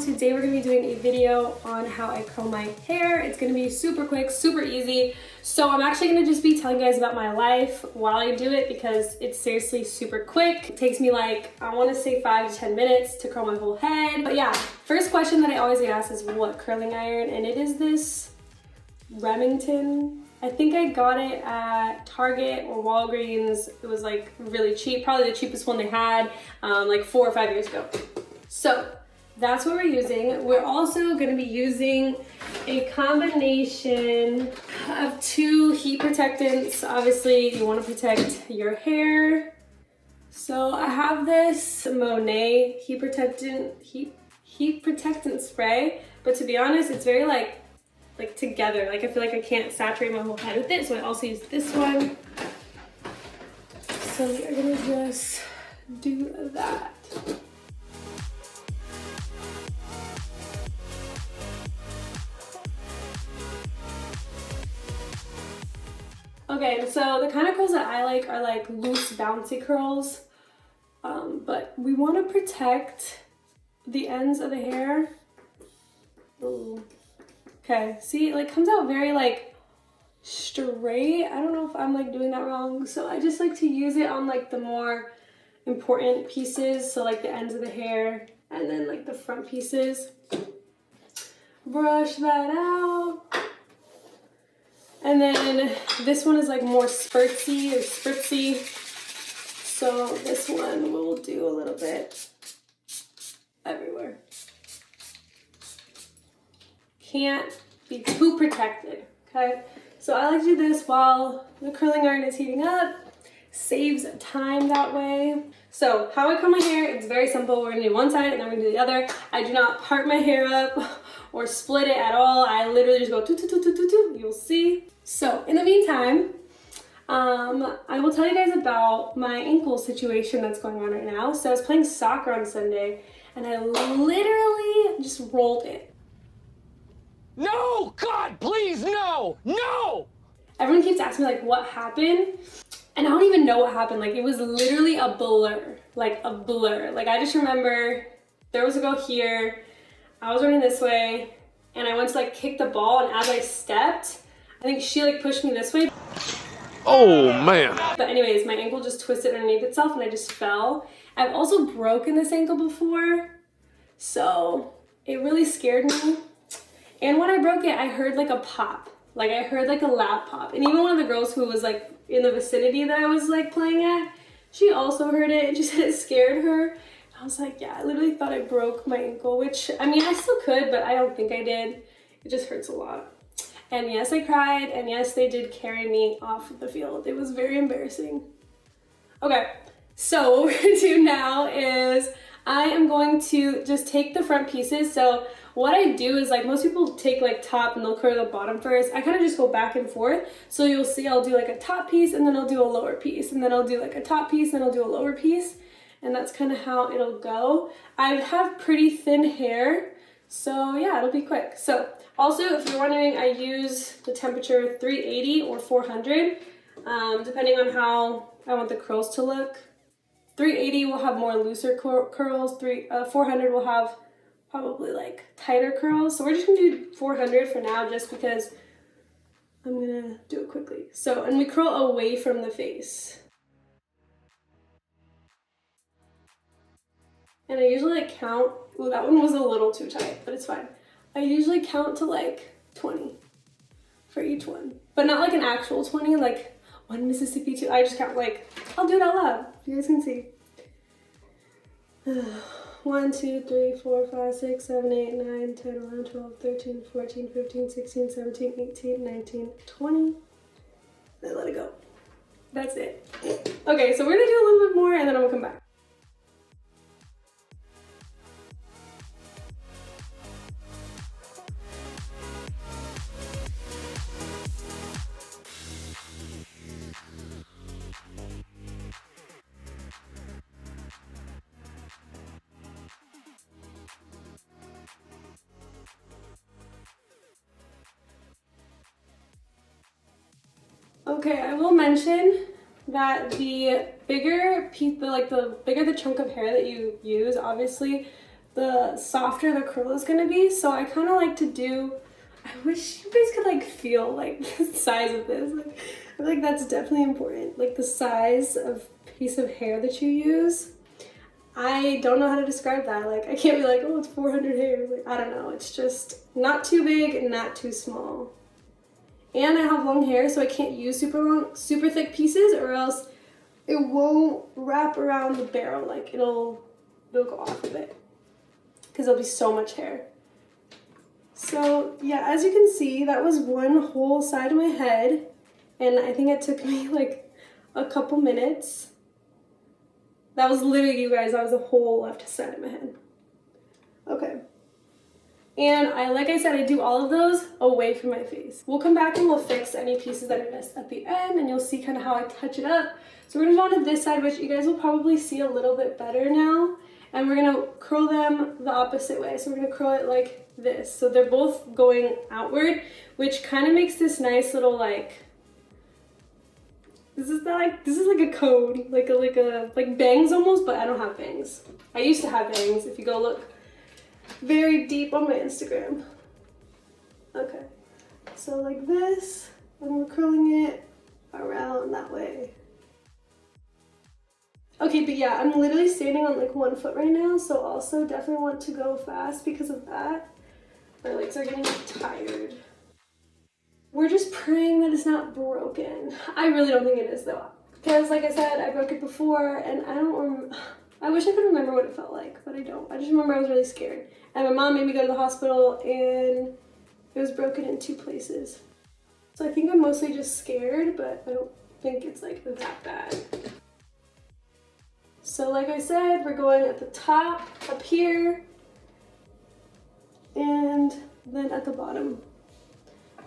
Today we're gonna be doing a video on how I curl my hair. It's gonna be super quick, super easy. So I'm actually gonna just be telling you guys about my life while I do it because it's seriously super quick. It takes me like, I wanna say 5 to 10 minutes to curl my whole head. But yeah, first question that I always get asked is what curling iron, and it is this Remington. I think I got it at Target or Walgreens. It was like really cheap, probably the cheapest one they had, like 4 or 5 years ago. So that's what we're using. We're also gonna be using a combination of 2 heat protectants. Obviously, you wanna protect your hair. So I have this Monet heat protectant spray, but to be honest, it's very like together. Like I feel like I can't saturate my whole head with it, so I also use this one. So we're gonna just do that. Okay, so the kind of curls that I like are like loose, bouncy curls, but we want to protect the ends of the hair. Ooh. Okay, see, it like comes out very like straight. I don't know if I'm like doing that wrong. So I just like to use it on like the more important pieces. So like the ends of the hair and then like the front pieces. Brush that out. And then this one is like more spurtsy or spritzy. So this one we'll do a little bit everywhere. Can't be too protected, okay? So I like to do this while the curling iron is heating up. Saves time that way. So how I curl my hair, it's very simple. We're gonna do one side and then we're gonna do the other. I do not part my hair up or split it at all. I literally just go tu-tu-tu-tu-tu-tu, you'll see. So in the meantime, I will tell you guys about my ankle situation that's going on right now. So I was playing soccer on Sunday and I literally just rolled it. No! God, please, no! No! Everyone keeps asking me like what happened, and I don't even know what happened. Like it was literally a blur, like a blur. Like I just remember there was a girl here, I was running this way, and I went to like kick the ball, and as I stepped, I think she like pushed me this way. Oh, man. But anyways, my ankle just twisted underneath itself and I just fell. I've also broken this ankle before, so it really scared me. And when I broke it, I heard like a pop. Like I heard like a loud pop. And even one of the girls who was like in the vicinity that I was like playing at, she also heard it and she said it scared her. And I was like, yeah, I literally thought I broke my ankle, which I mean, I still could, but I don't think I did. It just hurts a lot. And yes, I cried, and yes, they did carry me off the field. It was very embarrassing. Okay, so what we're gonna do now is I am going to just take the front pieces. So what I do is like most people take like top and they'll curl the bottom first. I kind of just go back and forth. So you'll see I'll do like a top piece and then I'll do a lower piece and then I'll do like a top piece and I'll do a lower piece. And that's kind of how it'll go. I have pretty thin hair, so yeah, it'll be quick. So also, if you're wondering, I use the temperature 380 or 400, depending on how I want the curls to look. 380 will have more looser curls. 400 will have probably like tighter curls. So we're just gonna do 400 for now, just because I'm gonna do it quickly. So, and we curl away from the face. And I usually like count. Ooh, that one was a little too tight, but it's fine. I usually count to like 20 for each one, but not like an actual 20, like 1 Mississippi, 2. I just count like, I'll do it out loud. You guys can see. 1, 2, 3, 4, 5, 6, 7, 8, 9, 10, 11, 12, 13, 14, 15, 16, 17, 18, 19, 20. Then let it go. That's it. Okay, so we're gonna do a little bit more and then I'm gonna come back. Okay, I will mention that the bigger piece, the bigger the chunk of hair that you use, obviously, the softer the curl is gonna be. So I kind of like to do, I wish you guys could like feel like the size of this. Like, I feel like that's definitely important. Like the size of piece of hair that you use. I don't know how to describe that. Like I can't be like, oh, it's 400 hairs. Like I don't know. It's just not too big and not too small. And I have long hair, so I can't use super thick pieces, or else it won't wrap around the barrel. Like it'll go off of it because there'll be so much hair. So yeah, as you can see, that was one whole side of my head, and I think it took me like a couple minutes. That was literally, you guys, that was the whole left side of my head. Okay. And like I said, I do all of those away from my face. We'll come back and we'll fix any pieces that I missed at the end, and you'll see kind of how I touch it up. So we're gonna go on to this side, which you guys will probably see a little bit better now. And we're gonna curl them the opposite way. So we're gonna curl it like this. So they're both going outward, which kind of makes this nice little like, this is like a cone, like bangs almost, but I don't have bangs. I used to have bangs, if you go look very deep on my Instagram. Okay, so like this, and we're curling it around that way. Okay, but yeah, I'm literally standing on like one foot right now, so also definitely want to go fast because of that. My legs are getting tired. We're just praying that it's not broken. I really don't think it is though, because like I said, I broke it before, and I wish I could remember what it felt like, but I don't. I just remember I was really scared. And my mom made me go to the hospital, and it was broken in 2 places. So I think I'm mostly just scared, but I don't think it's like that bad. So like I said, we're going at the top, up here, and then at the bottom.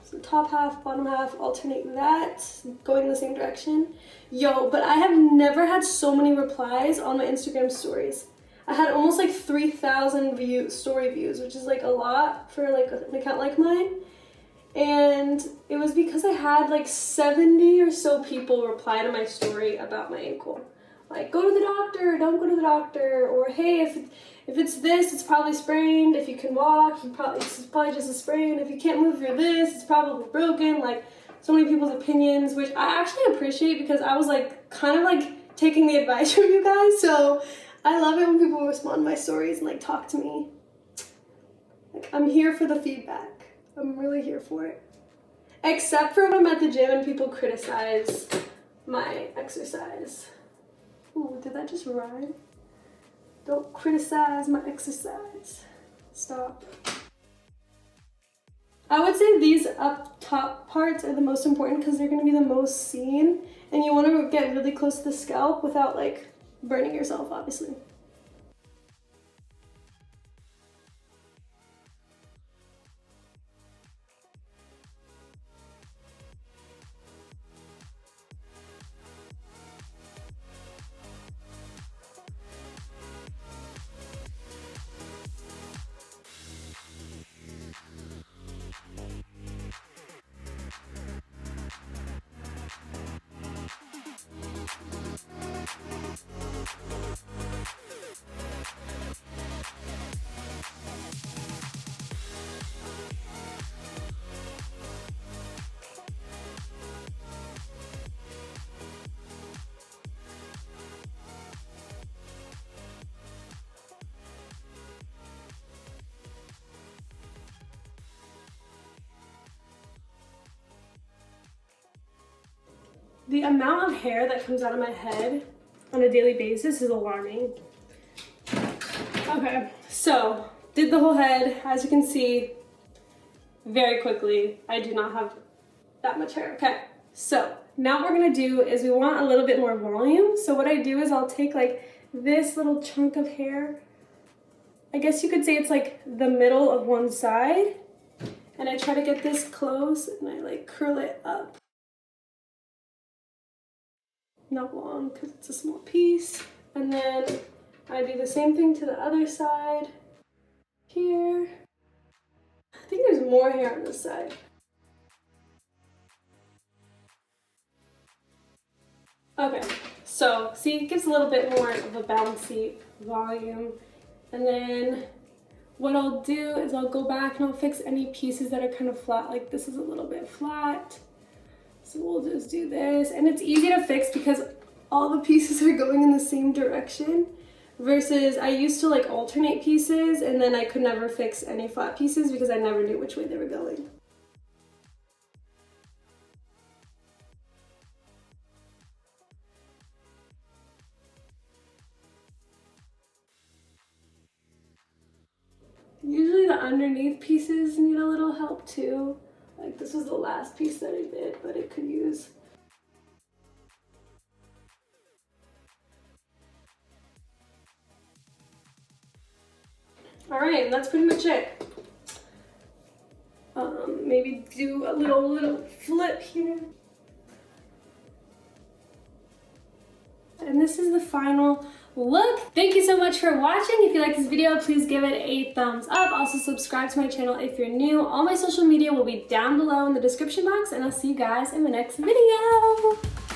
So top half, bottom half, alternate that, going the same direction. Yo, but I have never had so many replies on my Instagram stories. I had almost like 3,000 story views, which is like a lot for like an account like mine. And it was because I had like 70 or so people reply to my story about my ankle. Like, go to the doctor, don't go to the doctor, or hey, if it's this, it's probably sprained. If you can walk, it's probably just a sprain. If you can't move your this, it's probably broken. Like, so many people's opinions, which I actually appreciate because I was like, kind of like taking the advice from you guys. So I love it when people respond to my stories and like talk to me. Like, I'm here for the feedback. I'm really here for it. Except for when I'm at the gym and people criticize my exercise. Ooh, did that just rhyme? Don't criticize my exercise. Stop. I would say these up top parts are the most important because they're going to be the most seen, and you want to get really close to the scalp without like burning yourself, obviously. The amount of hair that comes out of my head on a daily basis is alarming. Okay, so did the whole head. As you can see, very quickly, I do not have that much hair. Okay, so now what we're gonna do is we want a little bit more volume. So what I do is I'll take like this little chunk of hair. I guess you could say it's like the middle of one side. And I try to get this close and I like curl it up. Not long because it's a small piece. And then I do the same thing to the other side here. I think there's more hair on this side. Okay, so see, it gives a little bit more of a bouncy volume. And then what I'll do is I'll go back and I'll fix any pieces that are kind of flat, like this is a little bit flat. So we'll just do this, and it's easy to fix because all the pieces are going in the same direction, versus I used to like alternate pieces and then I could never fix any flat pieces because I never knew which way they were going. Usually the underneath pieces need a little help too. Like this was the last piece that I did, but it could use. All right, and that's pretty much it. Maybe do a little flip here. And this is the final look. Thank you so much for watching. If you like this video, please give it a thumbs up. Also subscribe to my channel if you're new. All my social media will be down below in the description box, and I'll see you guys in the next video.